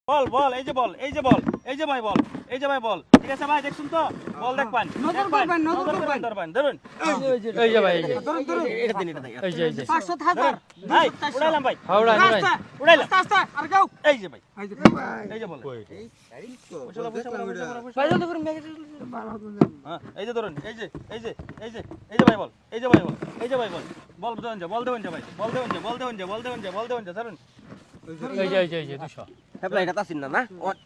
বল বল এই যে বল এই যে বল এই যে ভাই বল এই যে ভাই বল ঠিক আছে ভাই দেখছুন তো বল দেখ পান নজর করবেন ধরুন এই যে ভাই এই যে ধরুন এটা দিন এটা এই যে 500 হাজার ভাই উড়াইলাম ভাই হাওড়া ভাই উড়াইলাম আস্তে আর গাও এই যে ভাই এই যে বল ভাই জলদি করুন হ্যাঁ এই যে ধরুন এই যে এই যে এই যে এই যে ভাই বল এই যে ভাই বল এই যে ভাই বল বল দেন যা বল দেন যা ভাই বল দেন যা বল দেন যা বল দেন যা বল দেন যা ধরুন এই যে 200 হেবলা এটা তাসিন না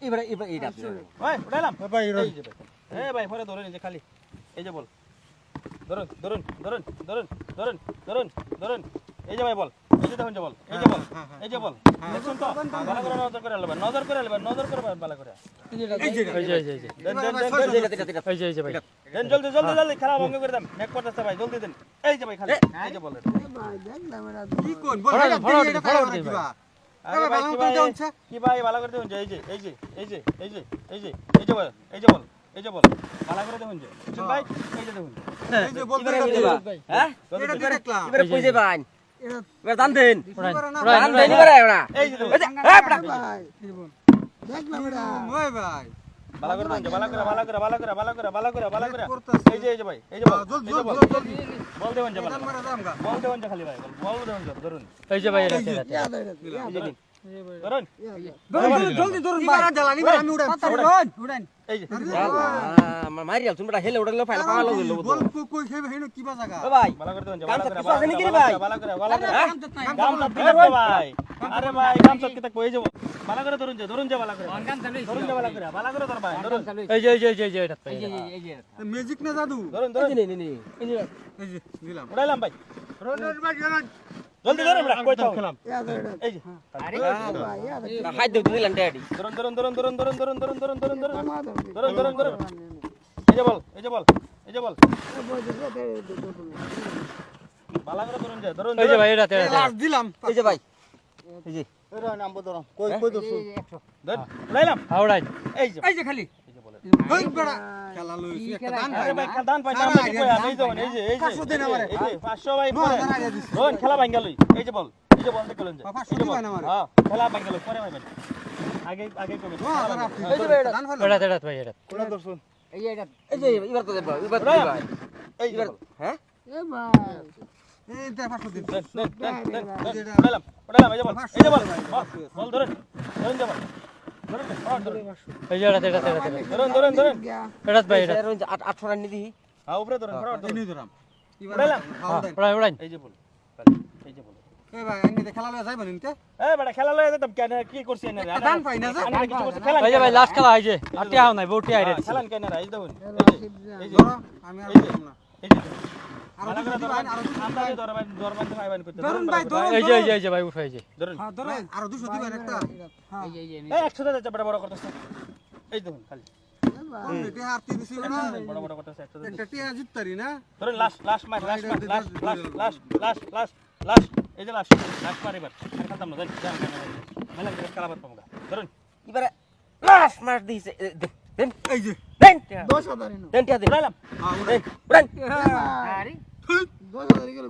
এবারে এটা ভাই উড়াইলাম ভাই এই যে ভাই এই ভাই পরে ধরুন এই যে খালি এই যে বল ধরুন ধরুন ধরুন ধরুন ধরুন ধরুন ধরুন এই যে ভাই বল এই যে দেখুন যে বল এই যে বল এই যে বল দেখুন তো ভালো করে নজর করে নেবেন নজর করে ভালো করে এই যে দেন দেন দেন এই যে ভাই দেন জলদি জলদি জলদি খেলা ভঙ্গ করে দেন নেক করতেছে ভাই জলদি দেন এই যে ভাই খালি এই যে বল কি কোন বল আরে ভাই কি ভাই ভালো করে দেন এই যে এই যে এই যে এই যে এই যে এই যে বল এই যে বল এই যে বল ভালো করে দেন যে শুন ভাই এই যে দেখুন এই যে বল হ্যাঁ এটা দেখলাম এবারে কই যাবেন এবারে দান দেন উড়ান দান দেন এবারে ওনা এই যে এই যে হ্যাঁ পড়া ওই ভাই ভালো করে দেন ভালো করে ভালো করে ভালো করে ভালো করে ভালো করে ভালো করে এই যে ভাই এই যে বল এই যে বল বল দেন যে ভালো বল দেন যে খালি ভাই বল দেন যে ধরুন এই যে ভাই এটা ধরুন জলদি ধরুন ভাই জ্বালানি আমি উড়ান এই যে আমার মারিয়াল তুমি হেলে উড়ালে ফাইল পাওয়া লগে লব বল কই হেবে হেনো কি বা জায়গা ও ভাই ভালো করে দেন যে কাম ভালো তো করে কিছু আছে নাকি রে ভাই ভালো করে গাম সব কি থাকবে ভাই আরে ভাই গাম সব কি থাকবে এই যে ভালো করে ধরুন যে ভালো করে ধরুন যে ভালো করে ধর ভাই ধরুন এই যে এটা ম্যাজিক না জাদু ধরুন ধরুন নে নে নে এই যে দিলাম উড়াইলাম ভাই রন ভাই রন জলদি ধরুন বড় কই থাও এই যে হাই দেউ দিলাম ড্যাডি ধরুন ধরুন ধরুন ধরুন ধরুন ধরুন ধরুন ধরুন ধরুন ধরুন ধরুন ধরুন এই যে বল এই যে বল এই যে বল ভালো করে ধরুন যে ধরুন এই যে ভাই এটা লাস্ট দিলাম এই যে ভাই এই যে এরা নাম্বার ধরো কই কই দছো ধর উড়াইলাম হাওড়া এই যে খালি এই যে বল ওই বড়া খেলা লইছি একটা দান আরে ভাই দান পাই দাম কি কই আমি যখন এই যে 500 দেন আমারে এই যে 500 ভাই পরে রোন খেলা ভাঙা লই এই যে বল এই যে বল দেখলেন যে 500 দিবেন আমারে হ্যাঁ খেলা ভাঙা লই পরে ভাই আগে আগে কমে এই যে দান ফেলো এটা ভাই এটা কোলা দর্শন এই যে এবার তো দেব এবার তো ভাই এই যে হ্যাঁ এই দে 500 দিন উড়াইলাম এই যে বল এই যে বল বল ধরুন ধরুন যে বল ধরুন এই যে এটা ধরুন ধরুন ধরুন এটা ভাই এটা 800 রান নিদি হ্যাঁ উপরে ধরুন এই ধরাম উড়াইলাম উড়ান এই যে বল এই যে বল এই ভাই আমি খেলা লই যাইব নিতে এই বড় খেলা লয়ে যেতাম কেন কি করছিস না রে দান পাই না যে আমি কিছু করছি খেলা এই যে ভাই লাস্ট খেলা এই যে আটি হাও নাই বউটি আইরে খেলান কেন রে এই দেখুন এই যে ধরো আমি আর করব না এই যে আর দিবেন আর আমরা যে দরবান ভাইবান করতে ধরুন ভাই ধরুন এই যে ভাই উঠাই যে ধরুন হ্যাঁ ধরুন আর 200 দিবেন একটা এই 100 টাকা বড় বড় করতেছ এই দেখুন খালি এটা আর 300 না বড় বড় করতেছ 100 একটা টিয়া জিততারি না ধরুন লাস্ট মার এই যে লাস্ট মার এবার আর খেলতাম না জান মেলা করে খেলাবার পাবো ধরুন এবারে লাস্ট মার দিছে দেন এই যে দেন 10000 দেন টিয়া দেন উড়াইলাম হ্যাঁ উড়ান আরে 10000 গেল